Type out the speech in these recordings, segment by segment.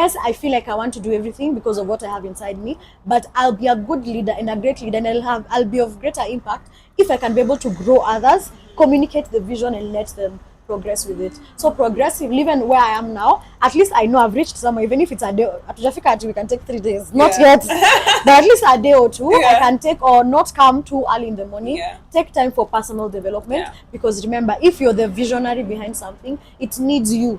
Yes, I feel like I want to do everything because of what I have inside me, but I'll be a good leader and a great leader, and I'll be of greater impact if I can be able to grow others, communicate the vision, and let them progress with it. So progressively, even where I am now, at least I know I've reached somewhere, even if it's a day. At Jafika, we can take 3 days, not yet, but at least a day or two I can take, or not come too early in the morning. Take time for personal development, because remember, if you're the visionary behind something, it needs you.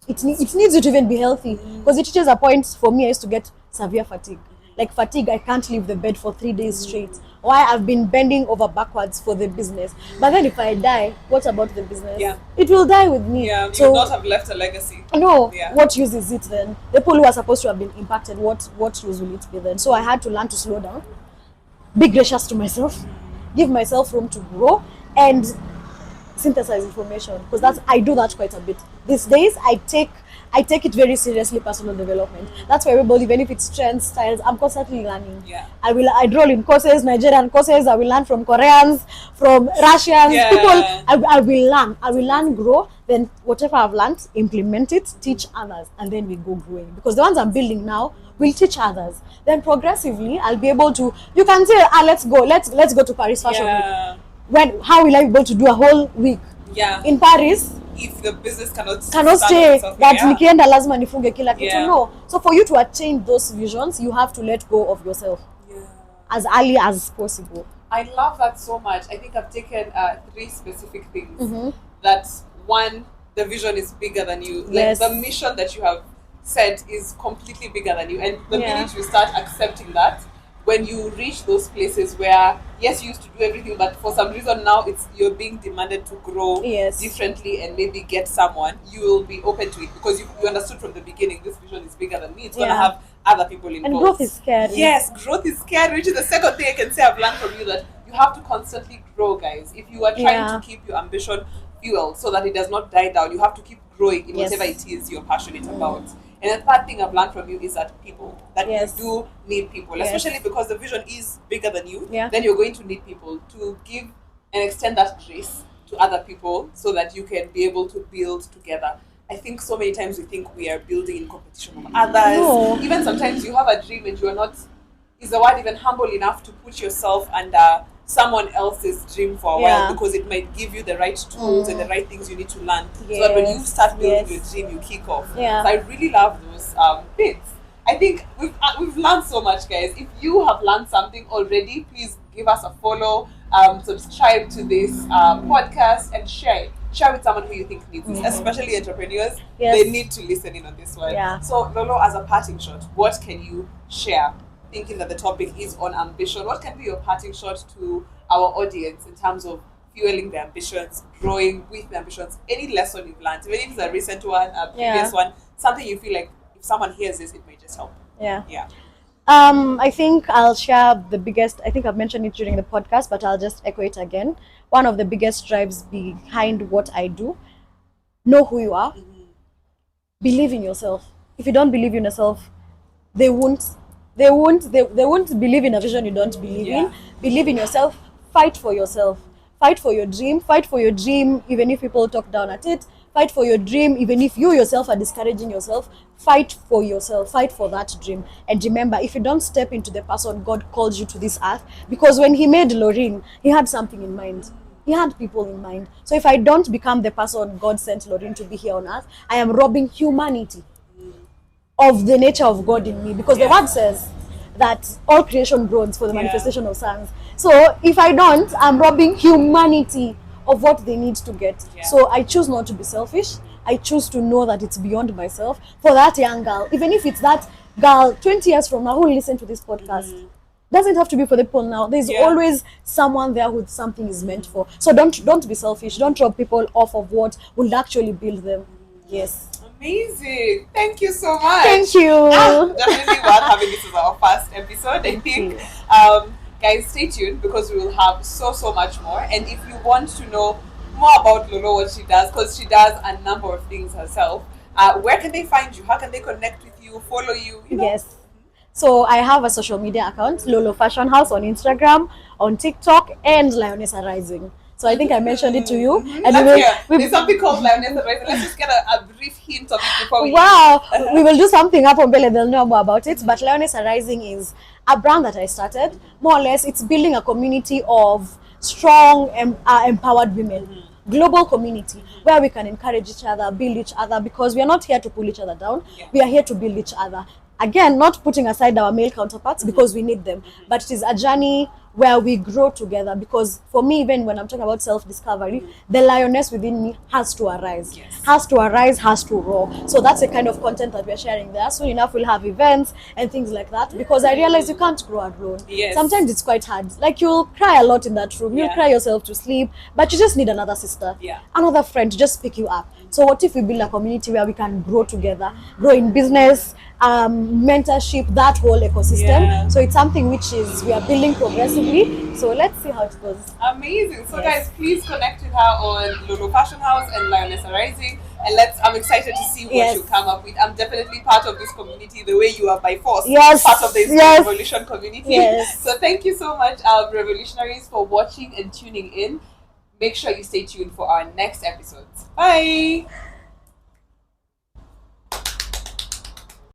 It needs you to even be healthy, because it reaches a point. For me, I used to get severe fatigue. Like fatigue, I can't leave the bed for 3 days straight. Why? I've been bending over backwards for the business. But then if I die, what about the business? It will die with me. You will not have left a legacy. No. What use is it then? The people who are supposed to have been impacted, what use will it be then? So I had to learn to slow down, be gracious to myself, give myself room to grow, and synthesize information, because I do that quite a bit these days. I take it very seriously, personal development. That's why everybody, even if it's trends, styles, I'm constantly learning. I enroll in courses, Nigerian courses. I will learn from Koreans, from Russians, people. I will learn, grow, then whatever I've learned, implement it, teach others, and then we go growing, because the ones I'm building now will teach others. Then progressively I'll be able to, you can say, let's go to Paris Fashion Week. How will I be able to do a whole week in Paris if the business cannot stay? That nikienda lazima nifunge kila kitu. No. So for you to attain those visions, you have to let go of yourself as early as possible. I love that so much. I think I've taken 3 specific things. That one, the vision is bigger than you. Like the mission that you have set is completely bigger than you, and the minute you start accepting that, when you reach those places where, yes, you used to do everything, but for some reason now you're being demanded to grow differently and maybe get someone, you will be open to it, because you understood from the beginning, this vision is bigger than me. It's going to have other people involved. And growth is scary. Yes, growth is scary, which is the second thing I can say I've learned from you, that you have to constantly grow, guys. If you are trying to keep your ambition fueled so that it does not die down, you have to keep growing in whatever it is you're passionate about. And the third thing I've learned from you is that you do need people, especially because the vision is bigger than you. Then you're going to need people to give and extend that grace to other people, so that you can be able to build together. I think so many times we think we are building in competition with others. No. Even sometimes you have a dream and you are not, is the word even humble enough to put yourself under someone else's dream for a while, because it might give you the right tools and the right things you need to learn, so that when you start building your dream, you kick off. So I really love those bits. I think we've learned so much, guys. If you have learned something already, please give us a follow, subscribe to this podcast, and share it. Share with someone who you think needs this, especially entrepreneurs. They need to listen in on this one. So Lolo, as a parting shot, what can you share? Thinking that the topic is on ambition, what can be your parting shot to our audience in terms of fueling their ambitions, growing with the ambitions? Any lesson you've learned, even if it's a recent one, a previous one, something you feel like if someone hears this, it may just help. I think I'll share the biggest, I think I've mentioned it during the podcast, but I'll just echo it again. One of the biggest drives behind what I do: know who you are, believe in yourself. If you don't believe in yourself, they won't believe in a vision you don't believe in. Believe in yourself. Fight for yourself. Fight for your dream. Fight for your dream even if people talk down at it. Fight for your dream even if you yourself are discouraging yourself. Fight for yourself. Fight for that dream. And remember, if you don't step into the person God called you to this earth, because when he made Lorraine, he had something in mind. He had people in mind. So if I don't become the person God sent Lorraine to be here on earth, I am robbing humanity of the nature of God in me, because the word says that all creation groans for the manifestation of sons. So if I don't, I'm robbing humanity of what they need to get. So I choose not to be selfish. I choose to know that it's beyond myself. For that young girl, even if it's that girl 20 years from now who will listen to this podcast, doesn't have to be for the people now. There's always someone there who something is meant for. So don't be selfish. Don't rob people off of what will actually build them. Yes. Amazing. Thank you so much. Thank you. Definitely worth having this as our first episode. I think. Guys, stay tuned, because we will have so much more. And if you want to know more about Lolo, what she does, because she does a number of things herself, where can they find you? How can they connect with you, follow you? Yes. So I have a social media account, Lolo Fashion House, on Instagram, on TikTok, and Lioness Rising. So I think I mentioned it to you. And there's something called Lioness Arising. Let's just get a brief hint of it before we we will do something up on Bele, they'll know more about it. But Lioness Arising is a brand that I started. More or less, it's building a community of strong, empowered women. Global community where we can encourage each other, build each other, because we are not here to pull each other down. We are here to build each other. Again, not putting aside our male counterparts because we need them, but it is a journey where we grow together. Because for me, even when I'm talking about self-discovery, the lioness within me has to arise, has to roar. So that's the kind of content that we're sharing there. Soon enough, we'll have events and things like that, because I realize you can't grow alone. Sometimes it's quite hard. Like, you'll cry a lot in that room, you'll cry yourself to sleep, but you just need another sister, another friend to just pick you up. So what if we build a community where we can grow together, grow in business, mentorship, that whole ecosystem. So it's something which is we are building progressively. So let's see how it goes. Amazing. So guys, please connect with her on Lolo Fashion House and Lioness Arising, and I'm excited to see what you come up with. I'm definitely part of this community the way you are by force. Part of this revolution community. So thank you so much, revolutionaries, for watching and tuning in. Make sure you stay tuned for our next episodes. Bye.